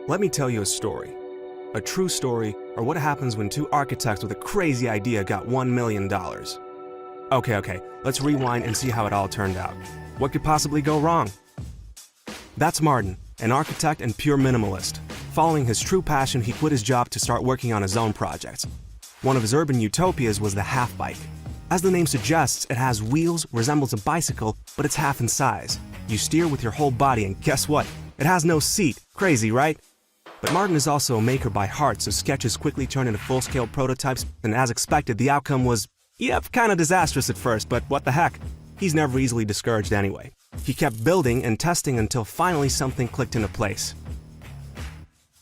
Let me tell you a story. A true story, or what happens when two architects with a crazy idea got $1 million. Okay, let's rewind and see how it all turned out. What could possibly go wrong? That's Martin, an architect and pure minimalist. Following his true passion, he quit his job to start working on his own projects. One of his urban utopias was the half-bike. As the name suggests, it has wheels, resembles a bicycle, but it's half in size. You steer with your whole body, and guess what? It has no seat. Crazy, right? But Martin is also a maker by heart, so sketches quickly turned into full-scale prototypes, and as expected, the outcome was, kind of disastrous at first, but what the heck? He's never easily discouraged anyway. He kept building and testing until finally something clicked into place.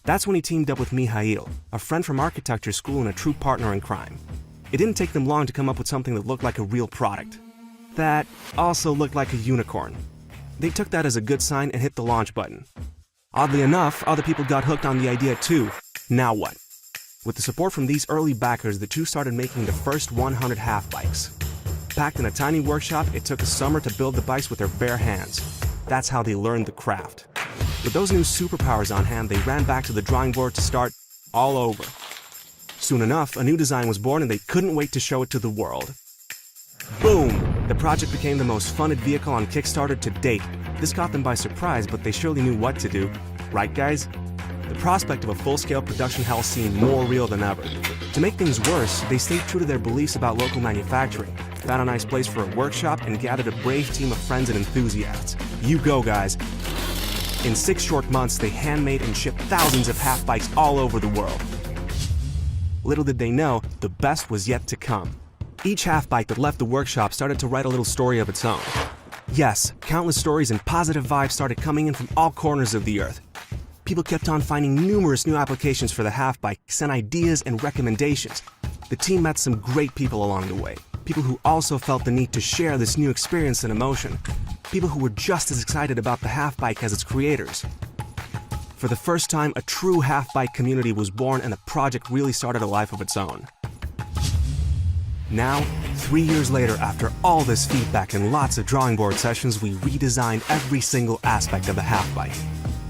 That's when he teamed up with Mihail, a friend from architecture school and a true partner in crime. It didn't take them long to come up with something that looked like a real product. That also looked like a unicorn. They took that as a good sign and hit the launch button. Oddly enough, other people got hooked on the idea too. Now what? With the support from these early backers, the two started making the first 100 half-bikes. Packed in a tiny workshop, it took a summer to build the bikes with their bare hands. That's how they learned the craft. With those new superpowers on hand, they ran back to the drawing board to start all over. Soon enough, a new design was born and they couldn't wait to show it to the world. Boom! The project became the most funded vehicle on Kickstarter to date. This caught them by surprise, but they surely knew what to do. Right, guys? The prospect of a full-scale production hell seemed more real than ever. To make things worse, they stayed true to their beliefs about local manufacturing, found a nice place for a workshop, and gathered a brave team of friends and enthusiasts. You go, guys! In 6 short months, they handmade and shipped thousands of half-bikes all over the world. Little did they know, the best was yet to come. Each half-bike that left the workshop started to write a little story of its own. Yes, countless stories and positive vibes started coming in from all corners of the earth. People kept on finding numerous new applications for the half-bike, sent ideas and recommendations. The team met some great people along the way. People who also felt the need to share this new experience and emotion. People who were just as excited about the half-bike as its creators. For the first time, a true half-bike community was born and the project really started a life of its own. Now, 3 years later, after all this feedback and lots of drawing board sessions, we redesigned every single aspect of the half-bike.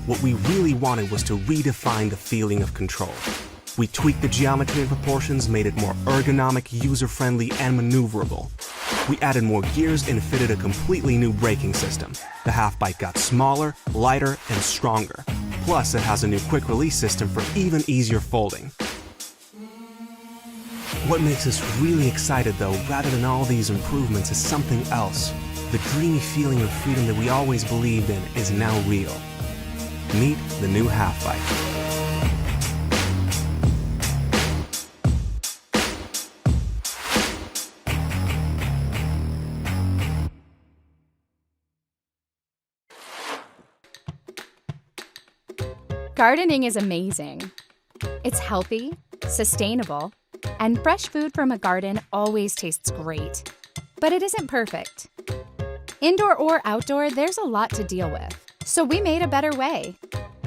What we really wanted was to redefine the feeling of control. We tweaked the geometry and proportions, made it more ergonomic, user-friendly, and maneuverable. We added more gears and fitted a completely new braking system. The half-bike got smaller, lighter, and stronger. Plus, it has a new quick-release system for even easier folding. What makes us really excited, though, rather than all these improvements, is something else. The dreamy feeling of freedom that we always believed in is now real. Meet the new half-bike. Gardening is amazing. It's healthy, sustainable, and fresh food from a garden always tastes great. But it isn't perfect. Indoor or outdoor, there's a lot to deal with. So we made a better way.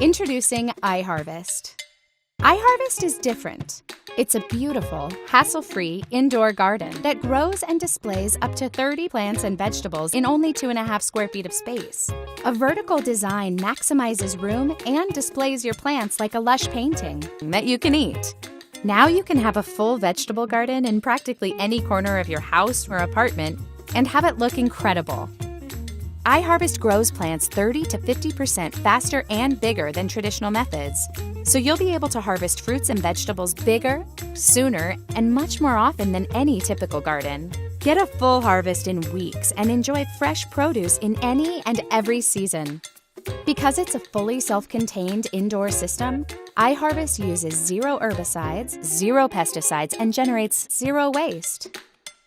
Introducing iHarvest. iHarvest is different. It's a beautiful, hassle-free indoor garden that grows and displays up to 30 plants and vegetables in only 2.5 square feet of space. A vertical design maximizes room and displays your plants like a lush painting that you can eat. Now you can have a full vegetable garden in practically any corner of your house or apartment and have it look incredible. iHarvest grows plants 30 to 50% faster and bigger than traditional methods, so you'll be able to harvest fruits and vegetables bigger, sooner, and much more often than any typical garden. Get a full harvest in weeks and enjoy fresh produce in any and every season. Because it's a fully self-contained indoor system, iHarvest uses 0 herbicides, 0 pesticides, and generates 0 waste.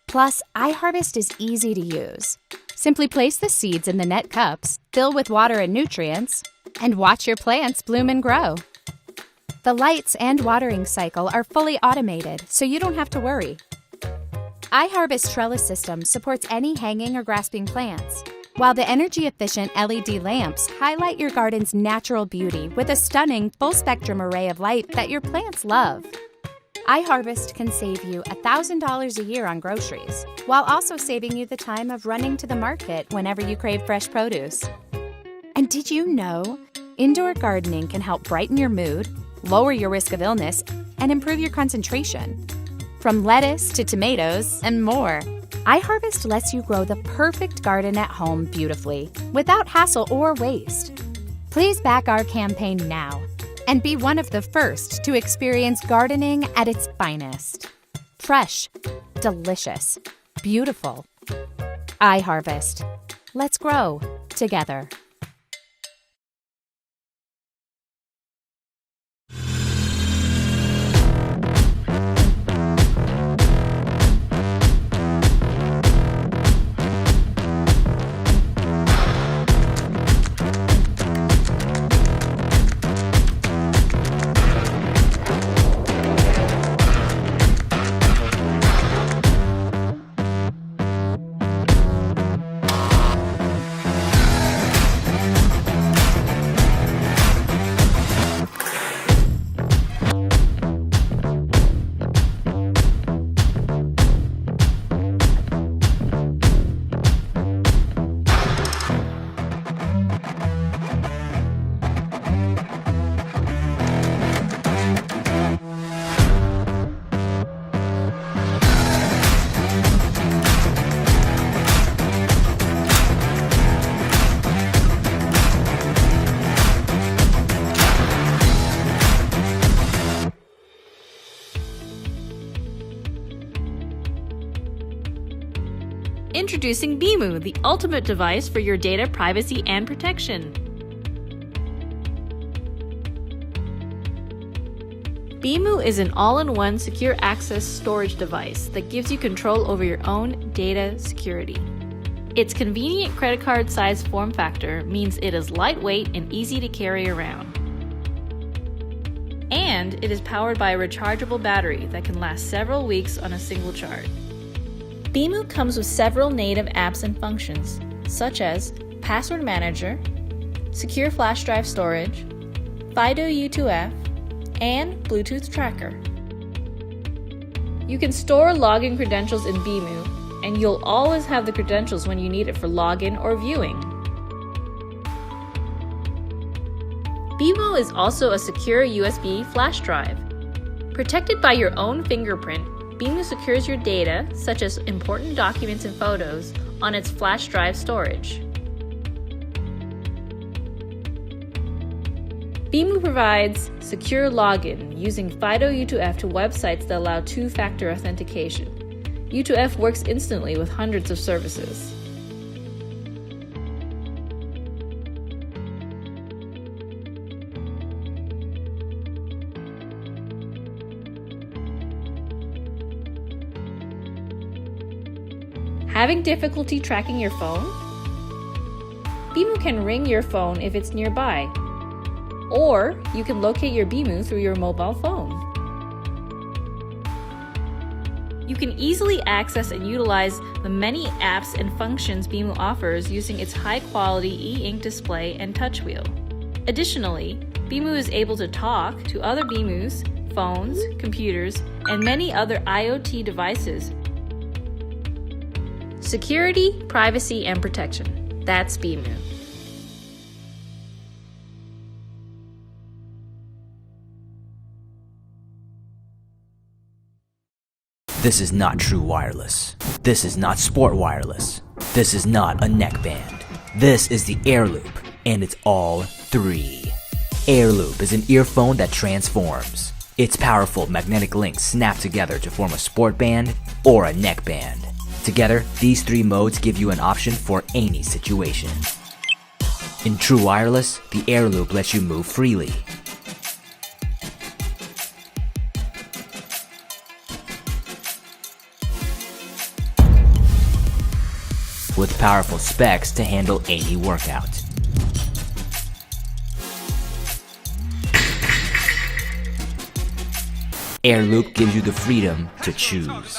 Plus, iHarvest is easy to use. Simply place the seeds in the net cups, fill with water and nutrients, and watch your plants bloom and grow. The lights and watering cycle are fully automated, so you don't have to worry. iHarvest trellis system supports any hanging or grasping plants, while the energy-efficient LED lamps highlight your garden's natural beauty with a stunning full-spectrum array of light that your plants love. iHarvest can save you $1,000 a year on groceries, while also saving you the time of running to the market whenever you crave fresh produce. And did you know Indoor gardening can help brighten your mood, lower your risk of illness, and improve your concentration. From lettuce to tomatoes and more, iHarvest lets you grow the perfect garden at home beautifully, without hassle or waste. Please back our campaign now and be one of the first to experience gardening at its finest. Fresh, delicious, beautiful. iHarvest. Let's grow together. Introducing BMU, the ultimate device for your data privacy and protection. BMU is an all-in-one secure access storage device that gives you control over your own data security. Its convenient credit card size form factor means it is lightweight and easy to carry around. And it is powered by a rechargeable battery that can last several weeks on a single charge. BMU comes with several native apps and functions, such as Password Manager, Secure Flash Drive Storage, FIDO U2F, and Bluetooth Tracker. You can store login credentials in BMU, and you'll always have the credentials when you need it for login or viewing. BMU is also a secure USB flash drive. Protected by your own fingerprint, BMU secures your data, such as important documents and photos, on its flash drive storage. BMU provides secure login using FIDO U2F to websites that allow two-factor authentication. U2F works instantly with hundreds of services. Having difficulty tracking your phone? BMU can ring your phone if it's nearby, or you can locate your BMU through your mobile phone. You can easily access and utilize the many apps and functions BMU offers using its high-quality e-ink display and touch wheel. Additionally, BMU is able to talk to other BMUs, phones, computers, and many other IoT devices. Security, privacy, and protection. That's BMU. This is not true wireless. This is not sport wireless. This is not a neckband. This is the Airloop, and it's all three. Airloop is an earphone that transforms. Its powerful magnetic links snap together to form a sport band or a neckband. Together, these three modes give you an option for any situation. In true wireless, the Airloop lets you move freely. With powerful specs to handle any workout. Airloop gives you the freedom to choose.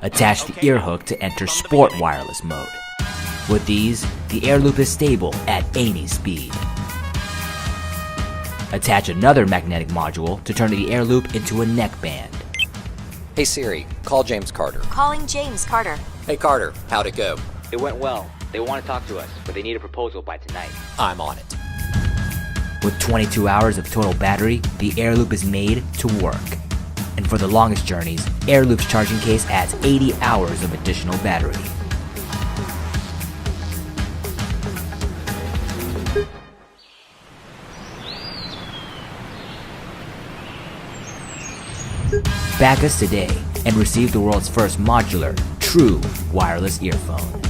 Attach the ear hook to enter sport wireless mode. With these, the Airloop is stable at any speed. Attach another magnetic module to turn the Airloop into a neckband. Hey Siri, call James Carter. Calling James Carter. Hey Carter, how'd it go? It went well. They want to talk to us, but they need a proposal by tonight. I'm on it. With 22 hours of total battery, the Air Loop is made to work. And for the longest journeys, Air Loop's charging case adds 80 hours of additional battery. Back us today and receive the world's first modular, true wireless earphone.